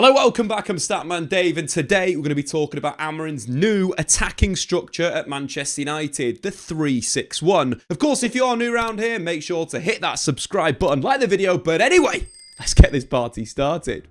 Hello, welcome back. I'm Statman Dave, and today we're going to be talking about Amorim's new attacking structure at Manchester United, the 3-6-1. Of course, if you are new around here, make sure to hit that subscribe button, like the video, but anyway, let's get this party started.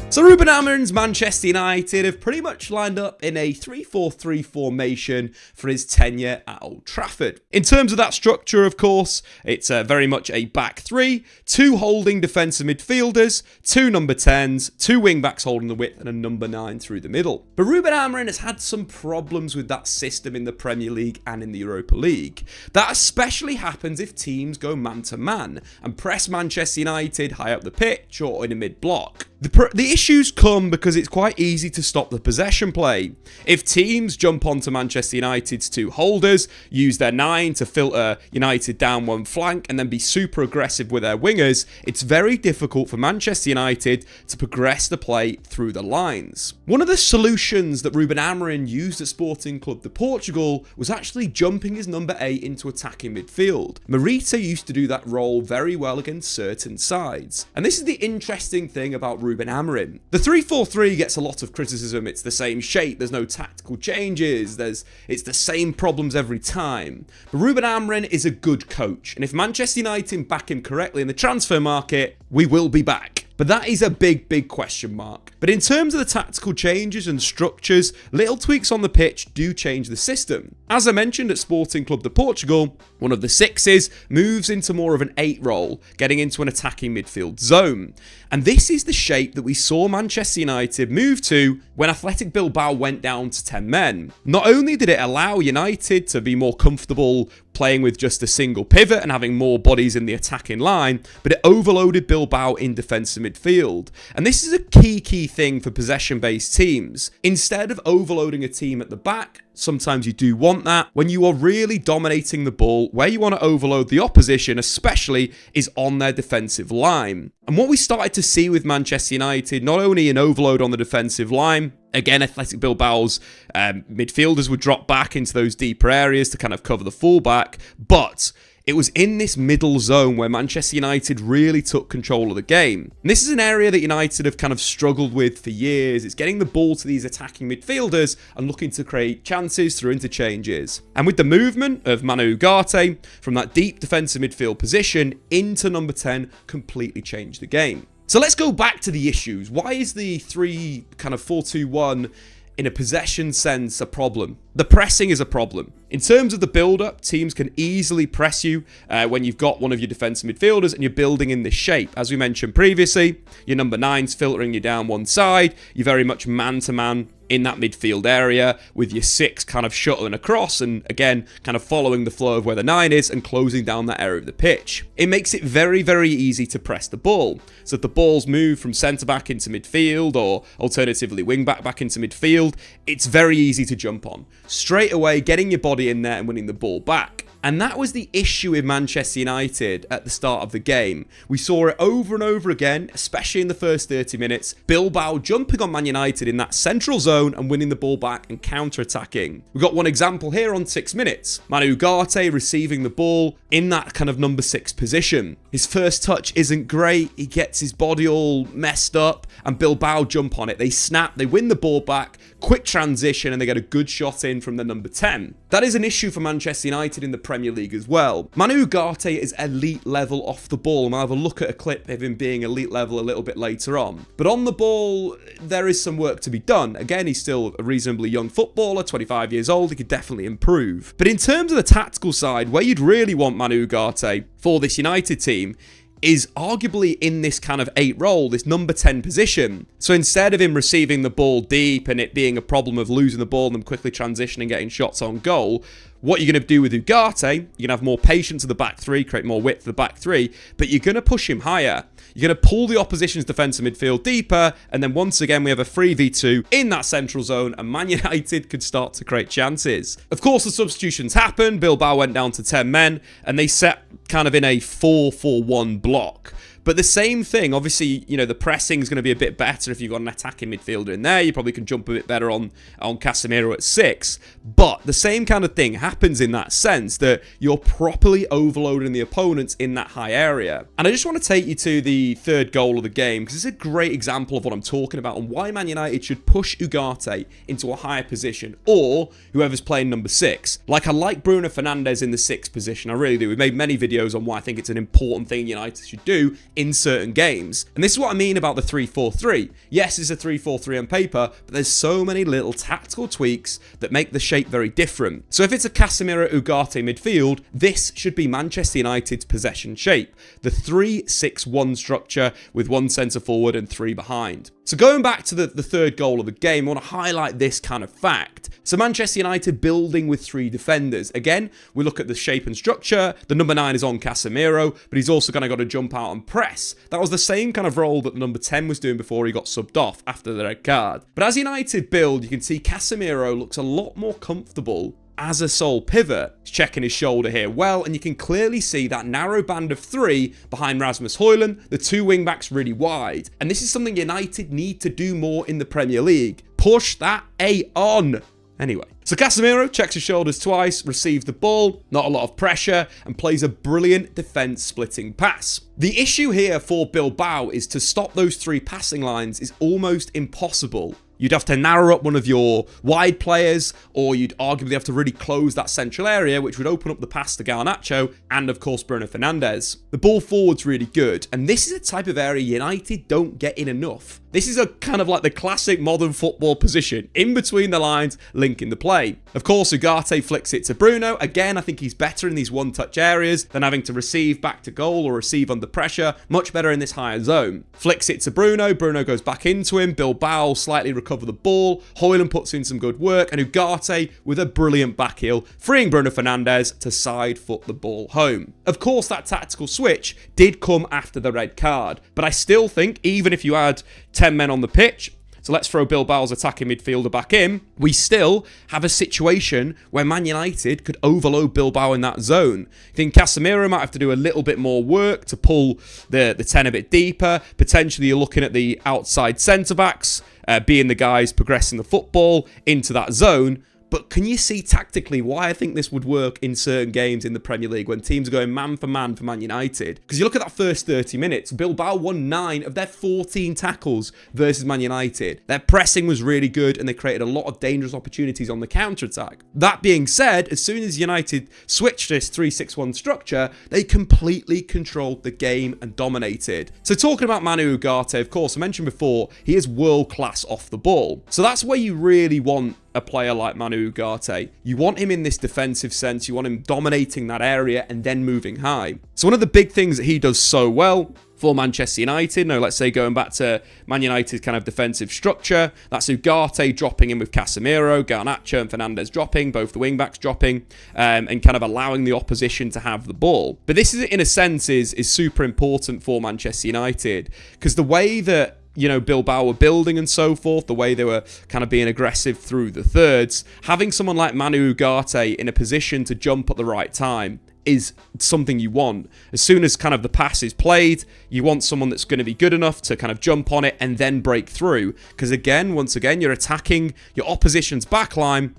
So Ruben Amorim's Manchester United have pretty much lined up in a 3-4-3 formation for his tenure at Old Trafford. In terms of that structure, of course, it's very much a back three, two holding defensive midfielders, two number 10s, two wing-backs holding the width, and a number 9 through the middle. But Ruben Amorim has had some problems with that system in the Premier League and in the Europa League. That especially happens if teams go man-to-man and press Manchester United high up the pitch or in a mid-block. The issues come because it's quite easy to stop the possession play. If teams jump onto Manchester United's two holders, use their 9 to filter United down one flank and then be super aggressive with their wingers, it's very difficult for Manchester United to progress the play through the lines. One of the solutions that Ruben Amorim used at Sporting Club de Portugal was actually jumping his number 8 into attacking midfield. Morita used to do that role very well against certain sides. And this is the interesting thing about Ruben Amorim. The 3-4-3 gets a lot of criticism. It's the same shape, there's no tactical changes, it's the same problems every time. But Ruben Amorim is a good coach, and if Manchester United back him correctly in the transfer market, we will be back. But that is a big question mark. But in terms of the tactical changes and structures, little tweaks on the pitch do change the system. As I mentioned at Sporting Club de Portugal, one of the 6s moves into more of an 8 role, getting into an attacking midfield zone. And this is the shape that we saw Manchester United move to when Athletic Bilbao went down to 10 men. Not only did it allow United to be more comfortable playing with just a single pivot and having more bodies in the attacking line, but it overloaded Bilbao in defensive midfield. And this is a key thing for possession-based teams. Instead of overloading a team at the back, sometimes you do want that. When you are really dominating the ball, where you want to overload the opposition, especially, is on their defensive line. And what we started to see with Manchester United, not only an overload on the defensive line, again, Athletic Bilbao's midfielders would drop back into those deeper areas to kind of cover the fullback, but it was in this middle zone where Manchester United really took control of the game. And this is an area that United have kind of struggled with for years. It's getting the ball to these attacking midfielders and looking to create chances through interchanges. And with the movement of Manuel Ugarte from that deep defensive midfield position into number 10 completely changed the game. So let's go back to the issues. Why is the 4-2-1 in a possession sense a problem? The pressing is a problem. In terms of the build-up, teams can easily press you when you've got one of your defensive midfielders and you're building in this shape. As we mentioned previously, your number 9's filtering you down one side. You're very much man-to-man in that midfield area with your 6 kind of shuttling across and, again, kind of following the flow of where the 9 is and closing down that area of the pitch. It makes it very easy to press the ball. So if the ball's moved from centre-back into midfield or alternatively wing-back back into midfield, it's very easy to jump on. Straight away, getting your body in there and winning the ball back. And that was the issue with Manchester United at the start of the game. We saw it over and over again, especially in the first 30 minutes. Bilbao jumping on Man United in that central zone and winning the ball back and counter-attacking. We've got one example here on 6 minutes. Manuel Ugarte receiving the ball in that kind of number 6 position. His first touch isn't great. He gets his body all messed up and Bilbao jump on it. They snap, they win the ball back, quick transition, and they get a good shot in from the number 10. That is an issue for Manchester United in the Premier League as well. Manuel Ugarte is elite level off the ball, and I'll have a look at a clip of him being elite level a little bit later on. But on the ball, there is some work to be done. Again, he's still a reasonably young footballer, 25 years old, he could definitely improve. But in terms of the tactical side, where you'd really want Manuel Ugarte for this United team is arguably in this kind of 8 role, this number 10 position. So instead of him receiving the ball deep and it being a problem of losing the ball and then quickly transitioning, getting shots on goal, what you're going to do with Ugarte, you're going to have more patience at the back 3, create more width for the back 3, but you're going to push him higher. You're going to pull the opposition's defensive midfield deeper, and then once again we have a 3v2 in that central zone, and Man United could start to create chances. Of course, the substitutions happened. Bilbao went down to 10 men, and they set kind of in a 4-4-1 block. But the same thing, obviously, you know, the pressing is going to be a bit better if you've got an attacking midfielder in there. You probably can jump a bit better on Casemiro at 6. But the same kind of thing happens in that sense, that you're properly overloading the opponents in that high area. And I just want to take you to the third goal of the game, because it's a great example of what I'm talking about and why Man United should push Ugarte into a higher position, or whoever's playing number 6. Like, I like Bruno Fernandes in the 6th position. I really do. We've made many videos on why I think it's an important thing United should do in certain games. And this is what I mean about the 3-4-3. Yes, it's a 3-4-3 on paper, but there's so many little tactical tweaks that make the shape very different. So if it's a Casemiro Ugarte midfield, this should be Manchester United's possession shape. The 3-6-1 structure with 1 centre forward and 3 behind. So going back to the third goal of the game, I want to highlight this kind of fact. So Manchester United building with 3 defenders. Again, we look at the shape and structure. The number 9 is on Casemiro, but he's also kind of got to jump out and press. That was the same kind of role that the number 10 was doing before he got subbed off after the red card. But as United build, you can see Casemiro looks a lot more comfortable as a sole pivot. He's checking his shoulder here well, and you can clearly see that narrow band of 3 behind Rasmus Højlund, the 2 wing-backs really wide. And this is something United need to do more in the Premier League. Push that A on. Anyway, so Casemiro checks his shoulders twice, receives the ball, not a lot of pressure, and plays a brilliant defence-splitting pass. The issue here for Bilbao is to stop those 3 passing lines is almost impossible. You'd have to narrow up one of your wide players, or you'd arguably have to really close that central area, which would open up the pass to Garnacho and, of course, Bruno Fernandes. The ball forward's really good, and this is a type of area United don't get in enough. This is a kind of like the classic modern football position, in between the lines, linking the play. Of course, Ugarte flicks it to Bruno. Again, I think he's better in these one-touch areas than having to receive back to goal or receive under pressure. Much better in this higher zone. Flicks it to Bruno. Bruno goes back into him. Bilbao slightly recover the ball. Højlund puts in some good work, and Ugarte with a brilliant back heel, freeing Bruno Fernandes to side foot the ball home. Of course, that tactical switch did come after the red card, but I still think even if you had 10 men on the pitch, so let's throw Bilbao's attacking midfielder back in, we still have a situation where Man United could overload Bilbao in that zone. I think Casemiro might have to do a little bit more work to pull the 10 a bit deeper. Potentially you're looking at the outside centre-backs being the guys progressing the football into that zone. But can you see tactically why I think this would work in certain games in the Premier League when teams are going man for Man United? Because you look at that first 30 minutes, Bilbao won 9 of their 14 tackles versus Man United. Their pressing was really good and they created a lot of dangerous opportunities on the counter-attack. That being said, as soon as United switched this 3-6-1 structure, they completely controlled the game and dominated. So talking about Manu Ugarte, of course, I mentioned before, he is world-class off the ball. So that's where you really want a player like Manu Ugarte. You want him in this defensive sense, you want him dominating that area and then moving high. So one of the big things that he does so well for Manchester United, let's say going back to Man United's kind of defensive structure, that's Ugarte dropping in with Casemiro, Garnacho and Fernandes dropping, both the wing-backs dropping, and kind of allowing the opposition to have the ball. But this is, in a sense, is super important for Manchester United, because the way that Bilbao were building and so forth, the way they were kind of being aggressive through the thirds, having someone like Manu Ugarte in a position to jump at the right time is something you want. As soon as kind of the pass is played, you want someone that's going to be good enough to kind of jump on it and then break through. Because once again, you're attacking your opposition's backline.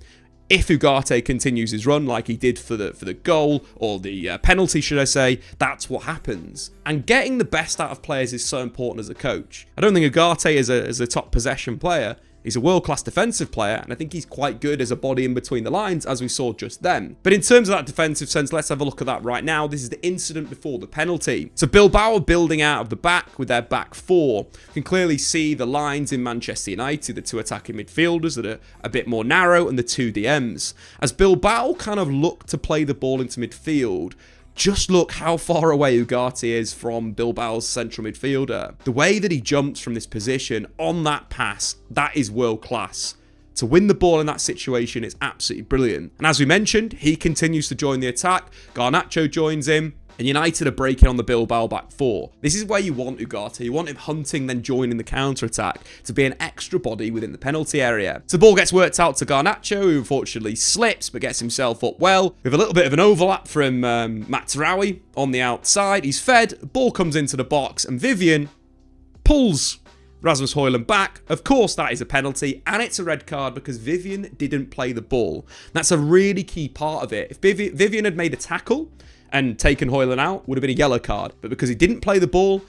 If Ugarte continues his run like he did for the goal, or the penalty, should I say, that's what happens. And getting the best out of players is so important as a coach. I don't think Ugarte is a top possession player. He's a world-class defensive player, and I think he's quite good as a body in between the lines, as we saw just then. But in terms of that defensive sense, let's have a look at that right now. This is the incident before the penalty. So Bilbao are building out of the back with their back 4. You can clearly see the lines in Manchester United, the 2 attacking midfielders that are a bit more narrow, and the 2 DMs. As Bilbao kind of look to play the ball into midfield, just look how far away Ugarte is from Bilbao's central midfielder. The way that he jumps from this position on that pass, that is world class. To win the ball in that situation is absolutely brilliant. And as we mentioned, he continues to join the attack. Garnacho joins him. And United are breaking on the Bilbao back four. This is where you want Ugarte. You want him hunting, then joining the counter-attack to be an extra body within the penalty area. So the ball gets worked out to Garnacho, who unfortunately slips, but gets himself up well. With a little bit of an overlap from Matraoui on the outside. He's fed, ball comes into the box, and Vivian pulls Rasmus Højlund back. Of course, that is a penalty, and it's a red card because Vivian didn't play the ball. That's a really key part of it. If Vivian had made a tackle and taken Højlund out, would have been a yellow card. But because he didn't play the ball,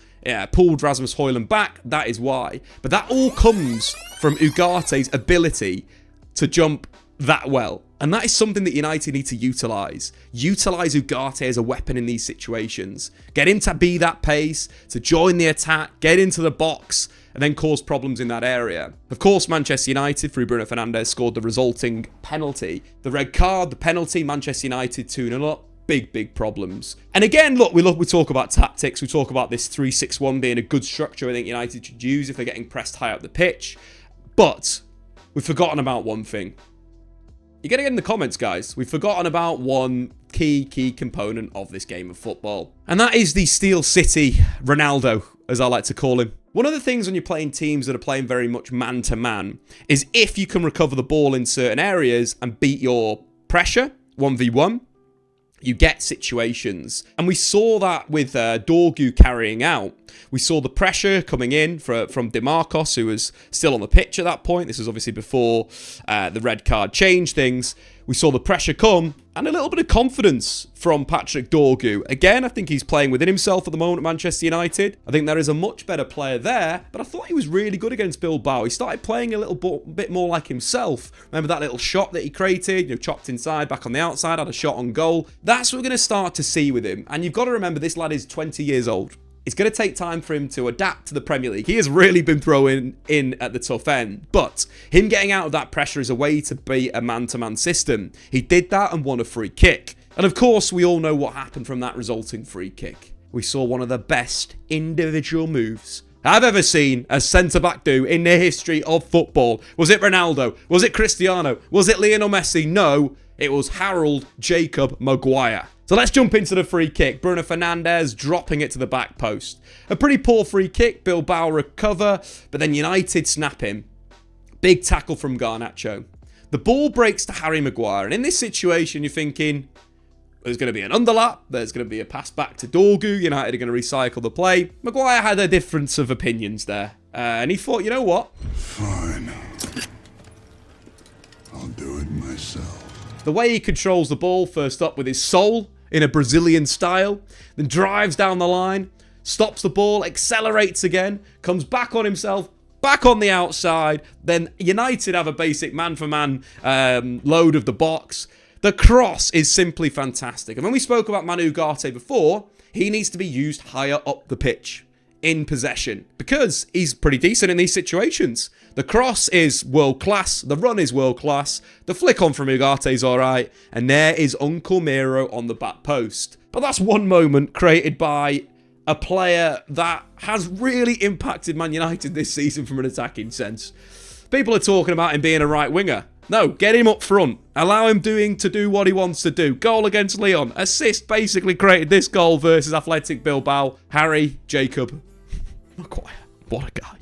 pulled Rasmus Højlund back, that is why. But that all comes from Ugarte's ability to jump that well. And that is something that United need to utilise. Utilise Ugarte as a weapon in these situations. Get him to be that pace, to join the attack, get into the box, and then cause problems in that area. Of course, Manchester United, through Bruno Fernandes, scored the resulting penalty. The red card, the penalty, Manchester United 2-0 up. Big problems. And again, look, we talk about tactics. We talk about this 3-6-1 being a good structure I think United should use if they're getting pressed high up the pitch. But we've forgotten about one thing. You're going to get in the comments, guys. We've forgotten about one key component of this game of football. And that is the Steel City Ronaldo, as I like to call him. One of the things when you're playing teams that are playing very much man-to-man is if you can recover the ball in certain areas and beat your pressure, 1v1, you get situations. And we saw that with Dorgu carrying out. We saw the pressure coming in from DeMarcos, who was still on the pitch at that point. This was obviously before the red card changed things. We saw the pressure come and a little bit of confidence from Patrick Dorgu. Again, I think he's playing within himself at the moment at Manchester United. I think there is a much better player there, but I thought he was really good against Bilbao. He started playing a little bit more like himself. Remember that little shot that he created? Chopped inside, back on the outside, had a shot on goal. That's what we're going to start to see with him. And you've got to remember, this lad is 20 years old. It's going to take time for him to adapt to the Premier League. He has really been thrown in at the tough end. But him getting out of that pressure is a way to beat a man-to-man system. He did that and won a free kick. And of course, we all know what happened from that resulting free kick. We saw one of the best individual moves I've ever seen a centre-back do in the history of football. Was it Ronaldo? Was it Cristiano? Was it Lionel Messi? No, it was Harold Jacob Maguire. So let's jump into the free kick. Bruno Fernandes dropping it to the back post. A pretty poor free kick. Bilbao recover, but then United snap him. Big tackle from Garnacho. The ball breaks to Harry Maguire. And in this situation, you're thinking, there's going to be an underlap. There's going to be a pass back to Dorgu. United are going to recycle the play. Maguire had a difference of opinions there. And he thought, you know what? Fine. I'll do it myself. The way he controls the ball, first up with his soul, in a Brazilian style, then drives down the line, stops the ball, accelerates again, comes back on himself, back on the outside, then United have a basic man-for-man load of the box. The cross is simply fantastic. And when we spoke about Manuel Ugarte before, he needs to be used higher up the pitch, in possession, because he's pretty decent in these situations. The cross is world-class, the run is world-class, the flick on from Ugarte is alright, and there is Uncle Miro on the back post. But that's one moment created by a player that has really impacted Man United this season from an attacking sense. People are talking about him being a right winger. No, get him up front. Allow him to do what he wants to do. Goal against Lyon. Assist basically created this goal versus Athletic Bilbao. Harry Jacob Maguire. What a guy.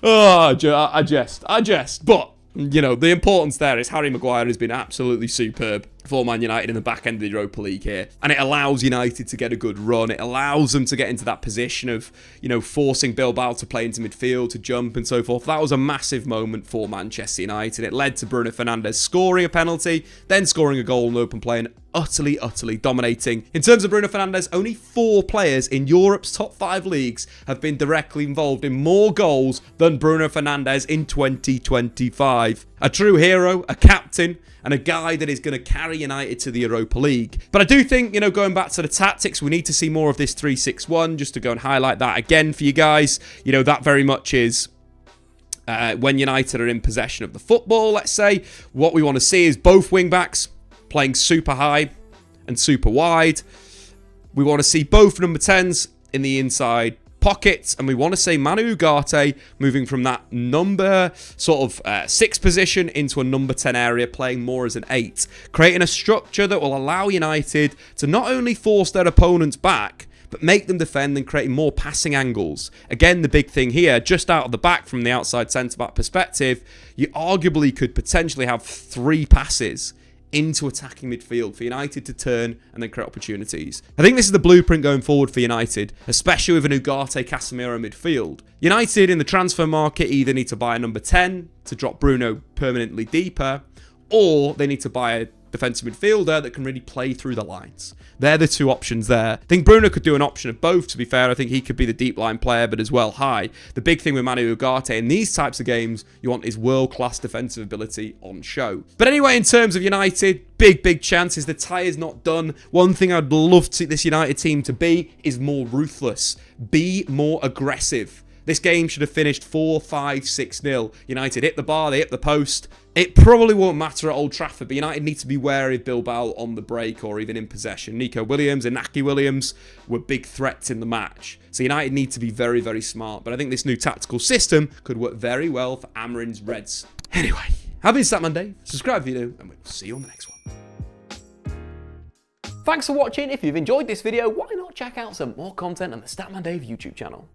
Oh, I jest. But, you know, the importance there is Harry Maguire has been absolutely superb for Man United in the back end of the Europa League here. And it allows United to get a good run. It allows them to get into that position of, you know, forcing Bilbao to play into midfield, to jump and so forth. That was a massive moment for Manchester United. It led to Bruno Fernandes scoring a penalty, then scoring a goal in open play and utterly dominating. In terms of Bruno Fernandes, only 4 players in Europe's top 5 leagues have been directly involved in more goals than Bruno Fernandes in 2025. A true hero, a captain, and a guy that is going to carry United to the Europa League. But I do think, you know, going back to the tactics, we need to see more of this 3-6-1, just to go and highlight that again for you guys. You know, that very much is when United are in possession of the football, let's say. What we want to see is both wing-backs playing super high and super wide. We want to see both number 10s in the inside pockets, and we want to say Manu Ugarte moving from that number sort of 6 position into a number 10 area, playing more as an 8, creating a structure that will allow United to not only force their opponents back, but make them defend and create more passing angles. Again, the big thing here, just out of the back from the outside centre-back perspective, you arguably could potentially have 3 passes into attacking midfield for United to turn and then create opportunities. I think this is the blueprint going forward for United, especially with an Ugarte Casemiro midfield. United in the transfer market either need to buy a number 10 to drop Bruno permanently deeper, or they need to buy a defensive midfielder that can really play through the lines. They're the 2 options there. I think Bruno could do an option of both, to be fair. I think he could be the deep line player, but as well high. The big thing with Manu Ugarte in these types of games, you want his world-class defensive ability on show. But anyway, in terms of United, big chances. The tie is not done. One thing I'd love this United team to be is more ruthless. Be more aggressive. This game should have finished 4-5, 6-0. United hit the bar, they hit the post. It probably won't matter at Old Trafford, but United need to be wary of Bilbao on the break or even in possession. Nico Williams and Inaki Williams were big threats in the match. So United need to be very smart. But I think this new tactical system could work very well for Amorim's Reds. Anyway, I've been Statman Dave. Subscribe if you do, and we'll see you on the next one. Thanks for watching. If you've enjoyed this video, why not check out some more content on the Statman Dave YouTube channel.